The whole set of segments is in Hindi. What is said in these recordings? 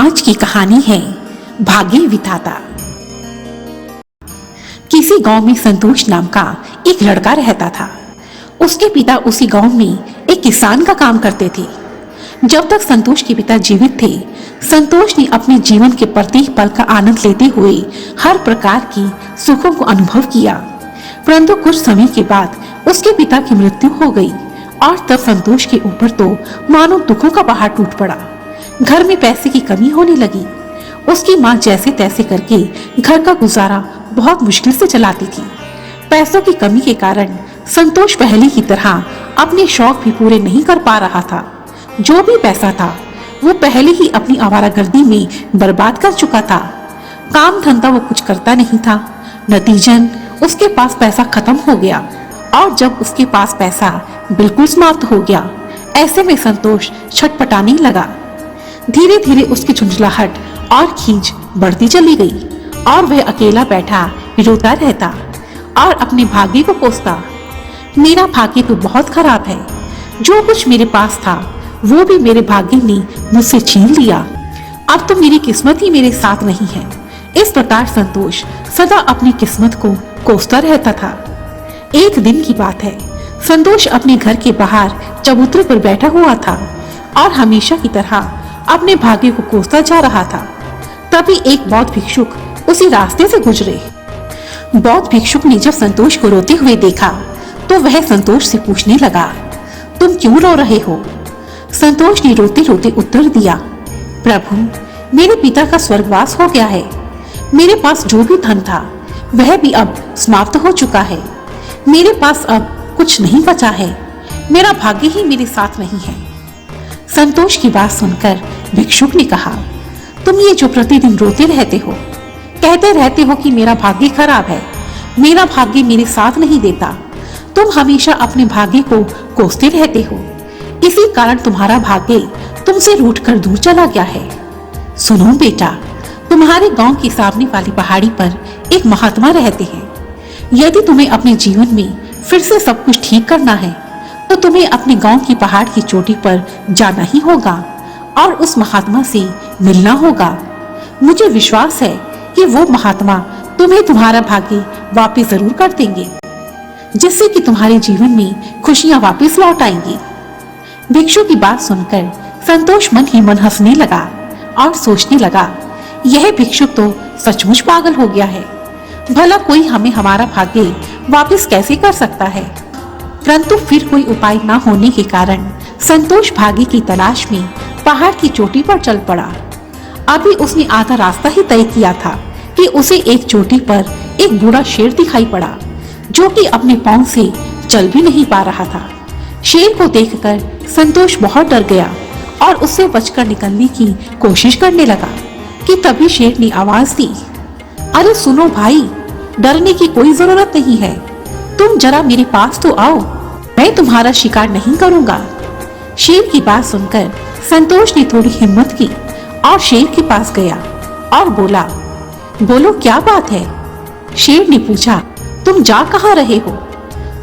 आज की कहानी है भाग्य विधाता। किसी गांव में संतोष नाम का एक लड़का रहता था। उसके पिता उसी गांव में एक किसान का काम करते थे। जब तक संतोष के पिता जीवित थे, संतोष ने अपने जीवन के प्रत्येक पल का आनंद लेते हुए हर प्रकार की सुखों को अनुभव किया। परंतु कुछ समय के बाद उसके पिता की मृत्यु हो गई और तब संतोष के ऊपर तो मानो दुखों का पहाड़ टूट पड़ा। घर में पैसे की कमी होने लगी। उसकी माँ जैसे तैसे करके घर का गुजारा बहुत मुश्किल से चलाती थी। पैसों की कमी के कारण संतोष पहले की तरह अपने शौक भी पूरे नहीं कर पा रहा था। जो भी पैसा था वो पहले ही अपनी आवारागर्दी में बर्बाद कर चुका था। काम धंधा वो कुछ करता नहीं था। नतीजन उसके पास पैसा खत्म हो गया और जब उसके पास पैसा बिल्कुल समाप्त हो गया, ऐसे में संतोष छटपटाने लगा। धीरे धीरे उसकी झुंझलाहट और खींच बढ़ती चली गई और वह अकेला बैठा रोता रहता और अपने भाग्य को कोसता। मेरा भाग्य तो बहुत खराब है। जो कुछ मेरे पास था वो भी मेरे भाग्य ने मुझसे छीन लिया। अब तो मेरी किस्मत ही मेरे साथ नहीं है। इस प्रकार संतोष सदा अपनी किस्मत को कोसता रहता था। एक दिन की बात है, संतोष अपने घर के बाहर चबूतरे पर बैठा हुआ था और हमेशा की तरह अपने भाग्य को कोसता जा रहा था। तभी एक बौद्ध भिक्षुक उसी रास्ते से गुजरे। बौद्ध भिक्षुक ने जब संतोष को रोते हुए देखा तो वह संतोष से पूछने लगा, तुम क्यों रो रहे हो? संतोष ने रोते रोते उत्तर दिया, प्रभु, मेरे पिता का स्वर्गवास हो गया है। मेरे पास जो भी धन था वह भी अब समाप्त हो चुका है। मेरे पास अब कुछ नहीं बचा है। मेरा भाग्य ही मेरे साथ नहीं है। संतोष की बात सुनकर भिक्षुक ने कहा, तुम ये जो प्रतिदिन रोते रहते हो, कहते रहते हो कि मेरा भाग्य खराब है, मेरा भाग्य मेरे साथ नहीं देता, तुम हमेशा अपने भाग्य को कोसते रहते हो। इसी कारण तुम्हारा भाग्य तुमसे रूठकर दूर चला गया है। सुनो बेटा, तुम्हारे गांव के सामने वाली पहाड़ी पर एक महात्मा रहते हैं। यदि तुम्हें अपने जीवन में फिर से सब कुछ ठीक करना है तो तुम्हें अपने गांव की पहाड़ की चोटी पर जाना ही होगा और उस महात्मा से मिलना होगा। मुझे विश्वास है कि वो महात्मा तुम्हें तुम्हारा भाग्य वापस जरूर कर देंगे, जिससे कि तुम्हारे जीवन में खुशियां वापस लौट आएंगी। भिक्षु की बात सुनकर संतोष मन ही मन हंसने लगा और सोचने लगा, यह भिक्षुक तो सचमुच पागल हो गया है। भला कोई हमें हमारा भाग्य वापस कैसे कर सकता है? परंतु फिर कोई उपाय न होने के कारण संतोष भाग्य की तलाश में पहाड़ की चोटी पर चल पड़ा। अभी उसने आधा रास्ता ही तय किया था कि उसे एक चोटी पर एक बूढ़ा शेर दिखाई पड़ा, जो कि अपने पांव से चल भी नहीं पा रहा था। शेर को देखकर संतोष बहुत डर गया और उससे बचकर निकलने की कोशिश करने लगा कि तभी शेर ने आवाज दी, अरे सुनो भाई, डरने की कोई जरूरत नहीं है। तुम जरा मेरे पास तो आओ, मैं तुम्हारा शिकार नहीं करूंगा। शेर की बात सुनकर संतोष ने थोड़ी हिम्मत की और शेर के पास गया और बोला, बोलो क्या बात है? शेर ने पूछा, तुम जा कहाँ रहे हो?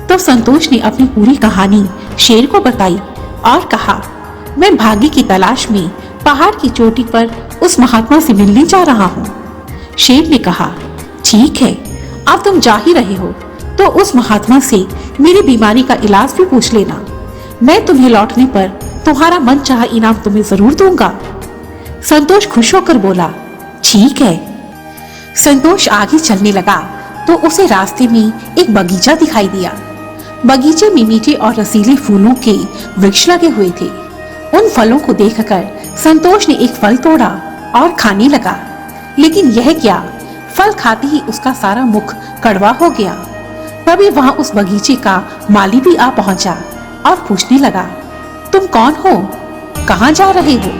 तब संतोष ने अपनी पूरी कहानी शेर को बताई और कहा, मैं भाग्य की तलाश में पहाड़ की चोटी पर उस महात्मा से मिलने जा रहा हूँ। शेर ने कहा, ठीक है, अब तुम जा ही रहे हो तो उस महात्मा से मेरी बीमारी का इलाज भी पूछ लेना। मैं तुम्हें लौटने पर तुम्हारा मनचाहा इनाम तुम्हें जरूर दूंगा। संतोष खुश होकर बोला, ठीक है। संतोष आगे चलने लगा तो उसे रास्ते में एक बगीचा दिखाई दिया। बगीचे में मीठे और रसीले फूलों के वृक्ष लगे हुए थे। उन फलों को देखकर संतोष ने एक फल तोड़ा और खाने लगा, लेकिन यह क्या, फल खाते ही उसका सारा मुख कड़वा हो गया। तभी वहां उस बगीचे का माली भी आ पहुंचा और पूछने लगा, तुम कौन हो? कहाँ जा रहे हो?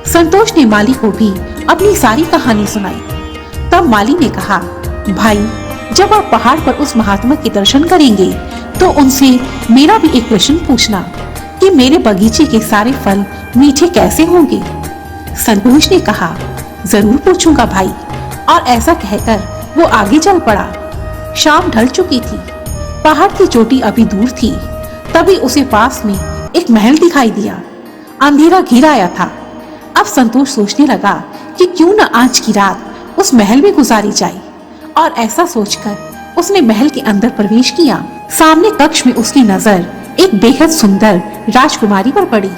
संतोष ने माली को भी अपनी सारी कहानी सुनाई। तब माली ने कहा, भाई, जब आप पहाड़ पर उस महात्मा के दर्शन करेंगे तो उनसे मेरा भी एक प्रश्न पूछना कि मेरे बगीचे के सारे फल मीठे कैसे होंगे। संतोष ने कहा, जरूर पूछूंगा भाई। और ऐसा कहकर वो आगे चल पड़ा। शाम ढल चुकी थी। पहाड़ की चोटी अभी दूर थी। तभी उसे पास में एक महल दिखाई दिया। अंधेरा घिर आया था। अब संतोष सोचने लगा कि क्यों न आज की रात उस महल में गुजारी जाए। और ऐसा सोचकर उसने महल के अंदर प्रवेश किया। सामने कक्ष में उसकी नजर एक बेहद सुंदर राजकुमारी पर पड़ी।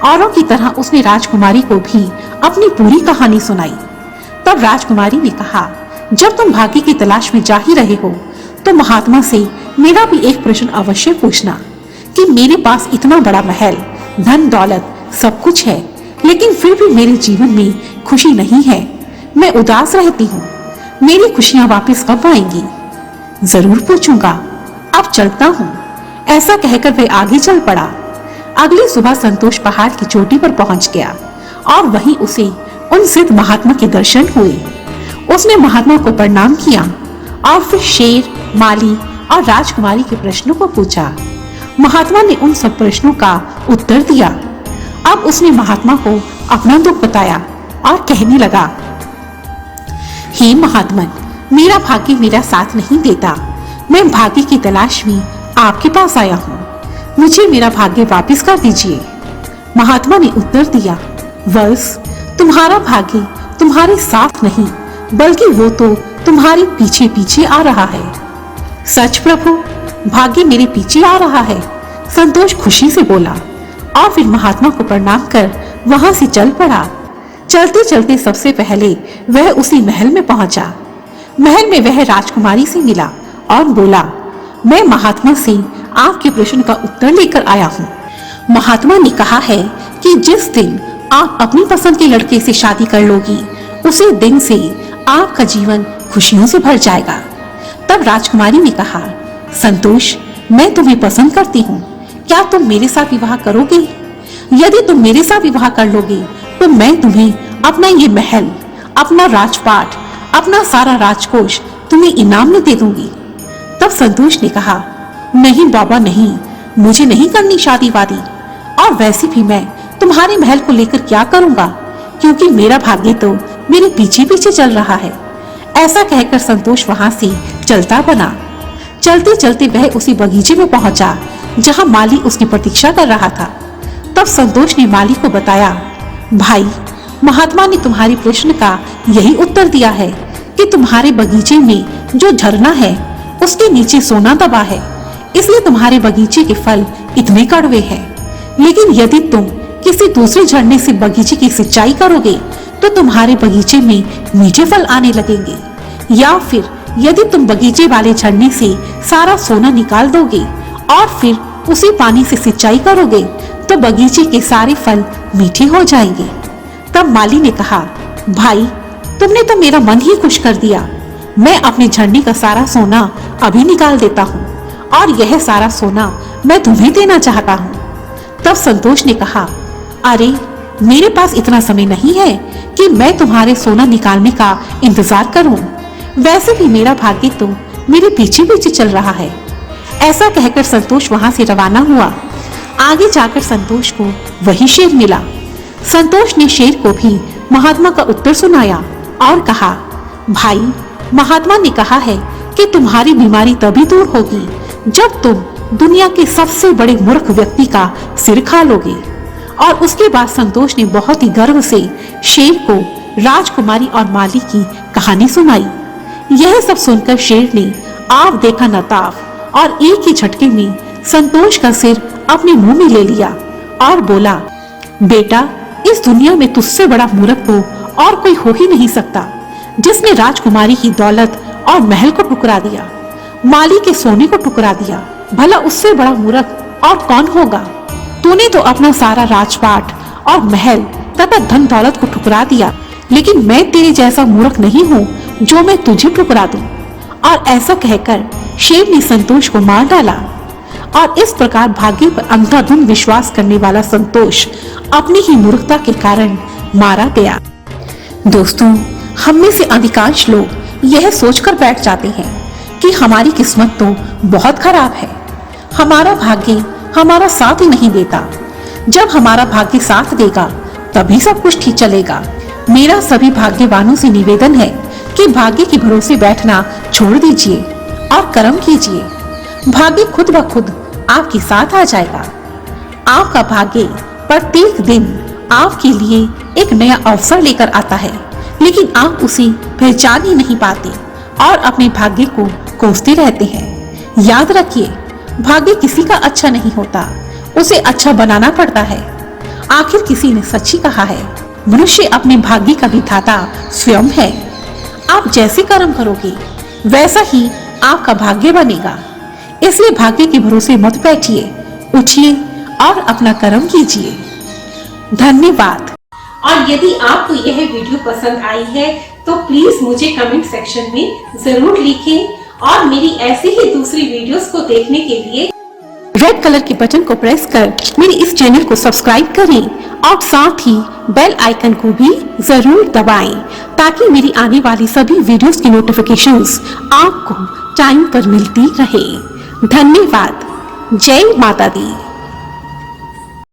औरों की तरह उसने राजकुमारी को भी अपनी पूरी कहानी सुनाई। तब राजकुमारी ने कहा, जब तुम भाग्य की तलाश में जा ही रहे हो तो महात्मा से मेरा भी एक प्रश्न अवश्य पूछना कि मेरे पास इतना बड़ा महल, धन दौलत सब कुछ है, लेकिन फिर भी मेरे जीवन में खुशी नहीं है। मैं उदास रहती हूँ। मेरी खुशियां वापस कब आएंगी? जरूर पूछूंगा। अब चलता हूँ। ऐसा कहकर वह आगे चल पड़ा। अगली सुबह संतोष पहाड़ की चोटी पर पहुंच गया और वहीं उसे उन सिद्ध महात्मा के दर्शन हुए। उसने महात्मा को प्रणाम किया और फिर शेर, माली और राजकुमारी के प्रश्नों को पूछा। महात्मा ने उन सब प्रश्नों का उत्तर दिया। अब उसने महात्मा को अपना दुख बताया और कहने लगा, हे महात्मन, मेरा भाग्य मेरा साथ नहीं देता। मैं भाग्य की तलाश में आपके पास आया हूँ। मुझे मेरा भाग्य वापस कर दीजिए। महात्मा ने उत्तर दिया, बस तुम्हारा भाग्य तुम्हारे साथ नहीं, बल्कि वो तो तुम्हारे पीछे पीछे आ रहा है। सच प्रभु, भाग्य मेरे पीछे आ रहा है, संतोष खुशी से बोला और फिर महात्मा को प्रणाम कर वहां से चल पड़ा। चलते चलते सबसे पहले वह उसी महल में पहुंचा। महल में वह राजकुमारी से मिला और बोला, मैं महात्मा से आपके प्रश्न का उत्तर लेकर आया हूँ। महात्मा ने कहा है कि जिस दिन आप अपनी पसंद के लड़के से शादी कर लोगी, उसी दिन से आपका जीवन खुशियों से भर जाएगा। तब राजकुमारी ने कहा, संतोष, मैं तुम्हें पसंद करती हूँ, क्या तुम मेरे साथ विवाह करोगे? यदि तुम मेरे साथ विवाह कर लोगे तो मैं तुम्हें अपना ये महल, अपना राजपाट, अपना सारा राजकोष तुम्हें इनाम में दे दूंगी। तब संतोष ने कहा, नहीं बाबा नहीं, मुझे नहीं करनी शादी वादी, और वैसे भी मैं तुम्हारे महल को लेकर क्या करूंगा, क्योंकि मेरा भाग्य तो मेरे पीछे पीछे चल रहा है। ऐसा कहकर संतोष वहां से चलता बना। चलते चलते वह उसी बगीचे में पहुंचा जहां माली उसकी प्रतीक्षा कर रहा था। तब संतोष ने माली को बताया, भाई, महात्मा ने तुम्हारे प्रश्न का यही उत्तर दिया है कि तुम्हारे बगीचे में जो झरना है उसके नीचे सोना दबा है, इसलिए तुम्हारे बगीचे के फल इतने कड़वे हैं। लेकिन यदि तुम किसी दूसरे झरने से बगीचे की सिंचाई करोगे तो तुम्हारे बगीचे में मीठे फल आने लगेंगे। या फिर यदि तुम बगीचे वाले झरने से सारा सोना निकाल दोगे और फिर उसी पानी से सिंचाई करोगे तो बगीचे के सारे फल मीठे हो जाएंगे। तब माली ने कहा, भाई, तुमने तो मेरा मन ही खुश कर दिया। मैं अपने झरने का सारा सोना अभी निकाल देता हूँ और यह सारा सोना मैं तुम्हें देना चाहता हूँ। तब संतोष ने कहा, अरे, मेरे पास इतना समय नहीं है कि मैं तुम्हारे सोना निकालने का इंतजार करूं। वैसे भी मेरा भाग्य तो मेरे पीछे पीछे चल रहा है। ऐसा कहकर संतोष वहां से रवाना हुआ। आगे जाकर संतोष को वही शेर मिला। संतोष ने शेर को भी महात्मा का उत्तर सुनाया और कहा, भाई, महात्मा ने कहा है कि तुम्हारी बीमारी तभी दूर होगी जब तुम दुनिया के सबसे बड़े मूर्ख व्यक्ति का सिर खा लोगे। और उसके बाद संतोष ने बहुत ही गर्व से शेर को राजकुमारी और माली की कहानी सुनाई। यह सब सुनकर शेर ने आप देखा नताफ और एक ही झटके में संतोष का सिर अपने मुंह में ले लिया और बोला, बेटा, इस दुनिया में तुझसे बड़ा मूर्ख तो और कोई हो ही नहीं सकता, जिसने राजकुमारी की दौलत और महल को ठुकरा दिया, माली के सोने को ठुकरा दिया। भला उससे बड़ा मूर्ख और कौन होगा? तूने तो अपना सारा राजपाट और महल तथा धन दौलत को ठुकरा दिया, लेकिन मैं तेरे जैसा मूर्ख नहीं हूँ जो मैं तुझे ठुकरा दूं। और ऐसा कहकर शेर ने संतोष को मार डाला। और इस प्रकार भाग्य पर अंधाधुंध विश्वास करने वाला संतोष अपनी ही मूर्खता के कारण मारा गया। दोस्तों, हम में से अधिकांश लोग यह सोचकर बैठ जाते हैं कि हमारी किस्मत तो बहुत खराब है, हमारा भाग्य हमारा साथ ही नहीं देता। जब हमारा भाग्य साथ देगा तभी सब कुछ ठीक चलेगा। मेरा सभी भाग्यवानों से निवेदन है कि भाग्य के भरोसे बैठना छोड़ दीजिए और कर्म कीजिए। भाग्य खुद ब खुद आपके साथ आ जाएगा। आपका भाग्य प्रत्येक दिन आपके लिए एक नया अवसर लेकर आता है, लेकिन आप उसे पहचान ही नहीं पाते और अपने भाग्य को कोसते रहते हैं। याद रखिए, भाग्य किसी का अच्छा नहीं होता, उसे अच्छा बनाना पड़ता है। आखिर किसी ने सच ही कहा है, मनुष्य अपने भाग्य का विधाता स्वयं है। आप जैसे कर्म करोगे वैसा ही आपका भाग्य बनेगा। इसलिए भाग्य के भरोसे मत बैठिए, उठिए और अपना कर्म कीजिए। धन्यवाद। और यदि आपको यह वीडियो पसंद आई है तो प्लीज मुझे कमेंट सेक्शन में जरूर लिखें और मेरी ऐसे ही दूसरी वीडियोस को देखने के लिए रेड कलर के बटन को प्रेस कर मेरे इस चैनल को सब्सक्राइब करें और साथ ही बेल आइकन को भी जरूर दबाएं ताकि मेरी आने वाली सभी वीडियोस की नोटिफिकेशंस आपको टाइम पर मिलती रहे। धन्यवाद। जय माता दी।